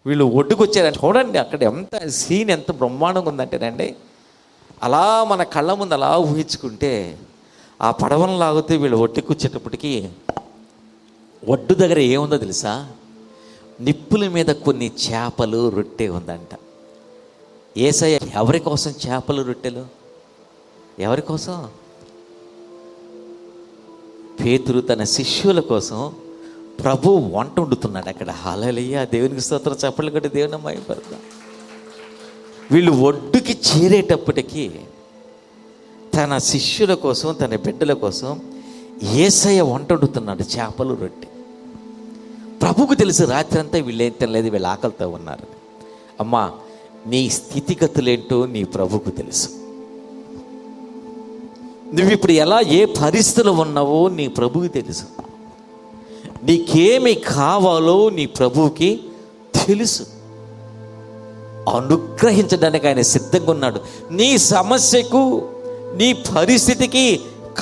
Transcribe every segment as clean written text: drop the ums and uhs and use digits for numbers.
వీళ్ళు ఒడ్డుకు వచ్చారని చూడండి, అక్కడ ఎంత సీన్ ఎంత బ్రహ్మాండంగా ఉందంటేనండి, అలా మన కళ్ళ ముందు అలా ఊహించుకుంటే ఆ పడవను లాగితే వీళ్ళు ఒడ్డుకు వచ్చేటప్పటికి ఒడ్డు దగ్గర ఏముందో తెలుసా? నిప్పుల మీద కొన్ని చేపలు రొట్టె ఉందంట. యేసయ్య ఎవరి కోసం చేపలు రొట్టెలు? ఎవరి కోసం? పేతురు తన శిష్యుల కోసం ప్రభు వంట వండుతున్నాడు అక్కడ. హల్లెలూయా, దేవునికి స్తోత్రం. చప్పట్లు కొట్టి దేవుని మహిమపడతాం. వీళ్ళు ఒడ్డుకి చేరేటప్పటికీ తన శిష్యుల కోసం, తన బిడ్డల కోసం యేసయ్య వంట వండుతున్నాడు, చేపలు రొట్టె. ప్రభువుకు తెలుసు రాత్రి అంతా వీళ్ళేం తినలేదు, వీళ్ళు ఆకలితో ఉన్నారు. అమ్మా, నీ స్థితిగతులేంటో నీ ప్రభువుకు తెలుసు. నువ్వు ఇప్పుడు ఎలా, ఏ పరిస్థితులు ఉన్నావో నీ ప్రభువుకి తెలుసు. నీకేమి కావాలో నీ ప్రభువుకి తెలుసు. అనుగ్రహించడానికి ఆయన సిద్ధంగా ఉన్నాడు. నీ సమస్యకు, నీ పరిస్థితికి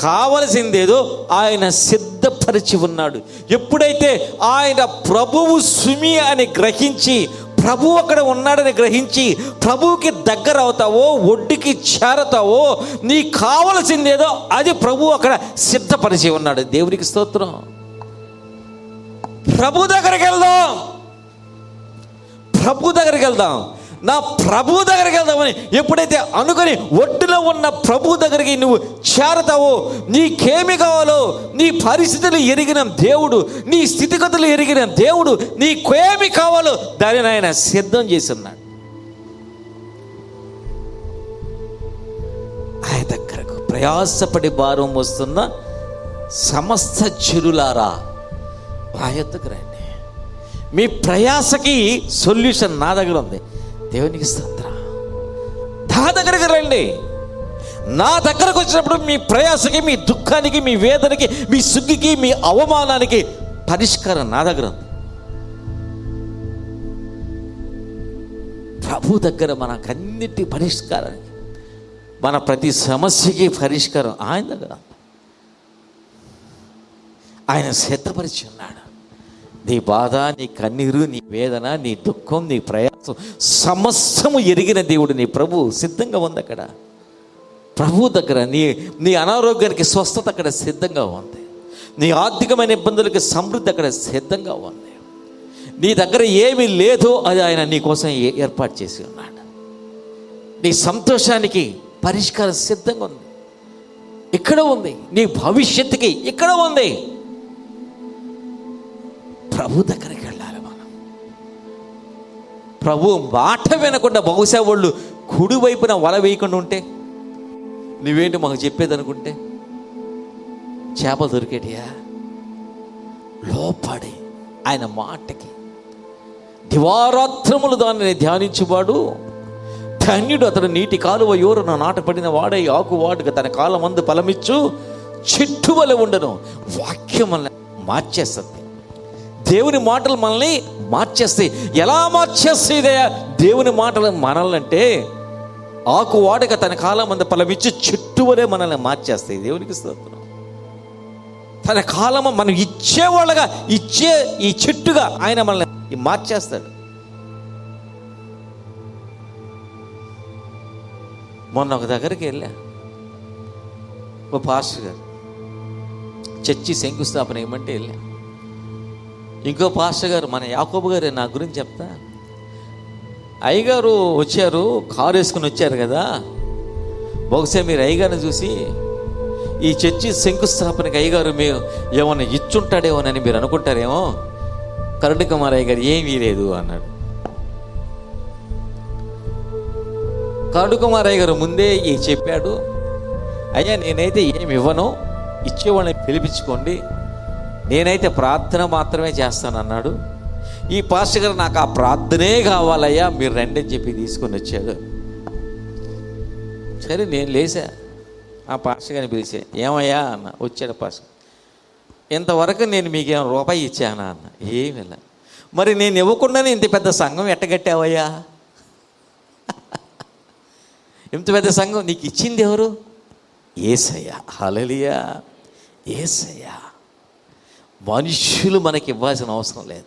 కావలసిందేదో ఆయన సిద్ధపరిచి ఉన్నాడు. ఎప్పుడైతే ఆయన ప్రభువు సుమి అని గ్రహించి, ప్రభువు అక్కడ ఉన్నాడని గ్రహించి ప్రభువుకి దగ్గర అవుతావో, ఒడ్డుకి చేరతావో, నీ కావలసిందేదో అది ప్రభువు అక్కడ సిద్ధపరిచి ఉన్నాడు. దేవునికి స్తోత్రం. ప్రభు దగ్గరికి వెళ్దాం, ప్రభు దగ్గరికి వెళ్దాం, నా ప్రభు దగ్గరికి వెళ్దామని ఎప్పుడైతే అనుకొని ఒడ్డులో ఉన్న ప్రభు దగ్గరికి నువ్వు చేరతావో, నీకేమి కావాలో నీ పరిస్థితులు ఎరిగిన దేవుడు, నీ స్థితిగతులు ఎరిగిన దేవుడు నీకేమి కావాలో దానిని ఆయన సిద్ధం చేసి ఉన్నాడు. ఆయన దగ్గరకు ప్రయాసపడి భారం వస్తున్న సమస్త చెరులారా నా యొద్దకు రండి. మీ ప్రయాసకి సొల్యూషన్ నా దగ్గర ఉంది. దేవునికి స్తోత్రం. నా దగ్గరికి రండి. నా దగ్గరకు వచ్చినప్పుడు మీ ప్రయాసకి, మీ దుఃఖానికి, మీ వేదనకి, మీ సుగ్గికి, మీ అవమానానికి పరిష్కారం నా దగ్గర ఉంది. ప్రభు దగ్గర మనకన్నిటి పరిష్కారానికి, మన ప్రతి సమస్యకి పరిష్కారం ఆయన దగ్గర. ఆయన సిద్ధపరిచి ఉన్నాడు. నీ బాధ, నీ కన్నీరు, నీ వేదన, నీ దుఃఖం, నీ ప్రయాసం సమస్తము ఎరిగిన దేవుడు నీ ప్రభు సిద్ధంగా ఉంది అక్కడ. ప్రభు దగ్గర నీ అనారోగ్యానికి స్వస్థత అక్కడ సిద్ధంగా ఉంది. నీ ఆర్థికమైన ఇబ్బందులకి సమృద్ధి అక్కడ సిద్ధంగా ఉంది. నీ దగ్గర ఏమీ లేదో అది ఆయన నీ కోసం ఏర్పాటు చేసి ఉన్నాడు. నీ సంతోషానికి పరిష్కారం సిద్ధంగా ఉంది, ఇక్కడ ఉంది. నీ భవిష్యత్తుకి ఇక్కడ ఉంది. ప్రభు దగ్గరికి వెళ్ళాలి మనం. ప్రభు మాట వినకుండా బహుశా వాళ్ళు కుడి వైపున వల వేయకుండా ఉంటే, నువ్వేంటి మాకు చెప్పేది అనుకుంటే, చేపలు దొరికేటియా? లోపడి ఆయన మాటకి దివారాత్రములు దానిని ధ్యానించువాడు ధన్యుడు. అతడు నీటి కాలువ యోరున నాటపడిన వాడే, ఆకు వాడుక తన కాలమందు ఫలమిచ్చు చెట్టు వలె ఉండను. వాక్యం మనల్ని మార్చేస్తుంది. దేవుని మాటలు మనల్ని మార్చేస్తాయి. ఎలా మార్చేస్తాయిదయా దేవుని మాటలు మనల్ని అంటే? ఆకు వాడక తన కాలం మంది ఫలమిచ్చి చెట్టు వలె మనల్ని మార్చేస్తాయి. దేవునికి స్తోత్రం. తన కాలము మనం ఇచ్చేవాళ్ళగా, ఇచ్చే ఈ చెట్టుగా ఆయన మనల్ని మార్చేస్తాడు. మొన్న ఒక దగ్గరికి వెళ్ళా, ఒక పాస్టర్ గారు చర్చి శంకుస్థాపన ఏమంటే వెళ్ళా. ఇంకో పాస్టర్ గారు, మన యాకోబు గారు నా గురించి చెప్తా, అయ్యగారు వచ్చారు, కారు వేసుకుని వచ్చారు కదా, బహుశా మీరు అయ్యగారిని చూసి ఈ చర్చి శంకుస్థాపనకి అయ్యగారు మీరు ఏమన్నా ఇచ్చుంటాడేమోనని మీరు అనుకుంటారేమో. కరుణ కుమార్ అయ్య గారు ఏమీ లేదు అన్నాడు. కరుణ కుమార్ అయ్య గారు ముందే చెప్పాడు, అయ్యా నేనైతే ఏమి ఇవ్వను, ఇచ్చేవాళ్ళని పిలిపించుకోండి, నేనైతే ప్రార్థన మాత్రమే చేస్తానన్నాడు. ఈ పాస్టర్ గారు నాకు ఆ ప్రార్థనే కావాలయ్యా, మీరు రండి అని చెప్పి తీసుకొని వచ్చాడు. సరే నేను లేచా, ఆ పాస్టర్ గారిని పిలిచా, ఏమయ్యా అన్న. వచ్చాడు పాస్టర్. ఇంతవరకు నేను మీకు ఏమైనా రూపాయి ఇచ్చానా అన్న. ఏమి ఇలా. మరి నేను ఇవ్వకుండానే ఇంత పెద్ద సంఘం ఎట్టగట్టావయ్యా? ఇంత పెద్ద సంఘం నీకు ఇచ్చింది ఎవరు? యేసయ్య. హల్లెలూయా, యేసయ్య. మనుష్యులు మనకి ఇవ్వాల్సిన అవసరం లేదు.